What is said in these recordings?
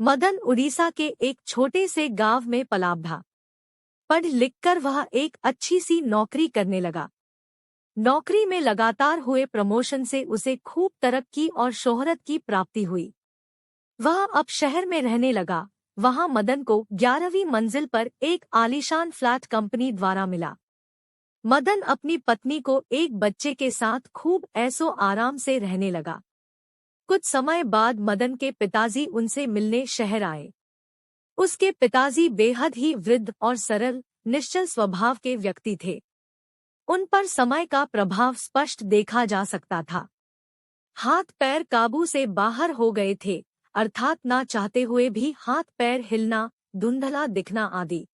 मदन उड़ीसा के एक छोटे से गांव में पला था। पढ़ लिखकर वह एक अच्छी सी नौकरी करने लगा। नौकरी में लगातार हुए प्रमोशन से उसे खूब तरक्की और शोहरत की प्राप्ति हुई। वह अब शहर में रहने लगा। वहां मदन को 11वीं मंजिल पर एक आलीशान फ्लैट कंपनी द्वारा मिला। मदन अपनी पत्नी को एक बच्चे के साथ खूब ऐशो आराम से रहने लगा। कुछ समय बाद मदन के पिताजी उनसे मिलने शहर आए। उसके पिताजी बेहद ही वृद्ध और सरल, निश्चल स्वभाव के व्यक्ति थे। उन पर समय का प्रभाव स्पष्ट देखा जा सकता था। हाथ पैर काबू से बाहर हो गए थे, अर्थात ना चाहते हुए भी हाथ पैर हिलना, धुंधला दिखना आदि।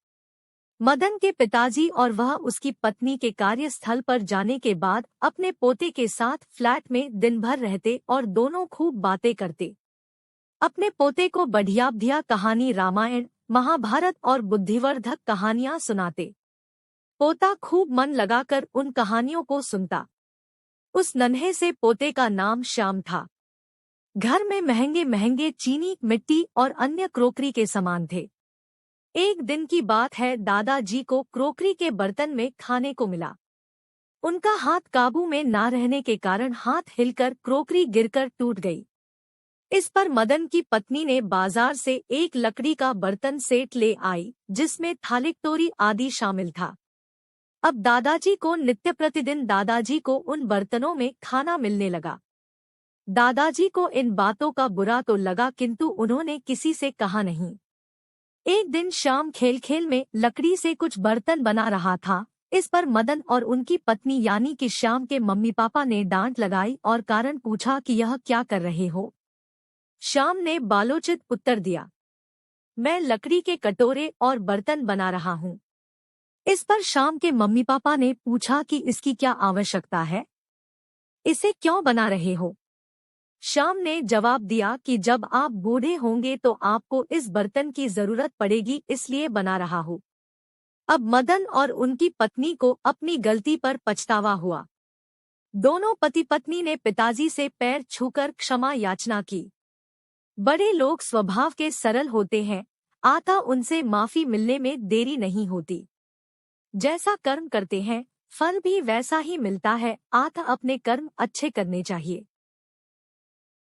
मदन के पिताजी और वह उसकी पत्नी के कार्यस्थल पर जाने के बाद अपने पोते के साथ फ्लैट में दिन भर रहते और दोनों खूब बातें करते। अपने पोते को बढ़िया कहानी, रामायण, महाभारत और बुद्धिवर्धक कहानियां सुनाते। पोता खूब मन लगाकर उन कहानियों को सुनता। उस नन्हे से पोते का नाम श्याम था। घर में महंगे महंगे चीनी, मिट्टी और अन्य क्रोकरी के सामान थे। एक दिन की बात है, दादाजी को क्रोकरी के बर्तन में खाने को मिला। उनका हाथ काबू में ना रहने के कारण हाथ हिलकर क्रोकरी गिरकर टूट गई। इस पर मदन की पत्नी ने बाजार से एक लकड़ी का बर्तन सेट ले आई, जिसमें थाली, कटोरी आदि शामिल था। अब दादाजी को नित्य प्रतिदिन दादाजी को उन बर्तनों में खाना मिलने लगा। दादाजी को इन बातों का बुरा तो लगा, किंतु उन्होंने किसी से कहा नहीं। एक दिन शाम खेल खेल में लकड़ी से कुछ बर्तन बना रहा था। इस पर मदन और उनकी पत्नी यानी कि श्याम के मम्मी पापा ने डांट लगाई और कारण पूछा कि यह क्या कर रहे हो। श्याम ने बालोचित उत्तर दिया, मैं लकड़ी के कटोरे और बर्तन बना रहा हूँ। इस पर श्याम के मम्मी पापा ने पूछा कि इसकी क्या आवश्यकता है, इसे क्यों बना रहे हो। श्याम ने जवाब दिया कि जब आप बूढ़े होंगे तो आपको इस बर्तन की जरूरत पड़ेगी, इसलिए बना रहा हूँ। अब मदन और उनकी पत्नी को अपनी गलती पर पछतावा हुआ। दोनों पति पत्नी ने पिताजी से पैर छूकर क्षमा याचना की। बड़े लोग स्वभाव के सरल होते हैं, अतः उनसे माफी मिलने में देरी नहीं होती। जैसा कर्म करते हैं फल भी वैसा ही मिलता है, अतः अपने कर्म अच्छे करने चाहिए।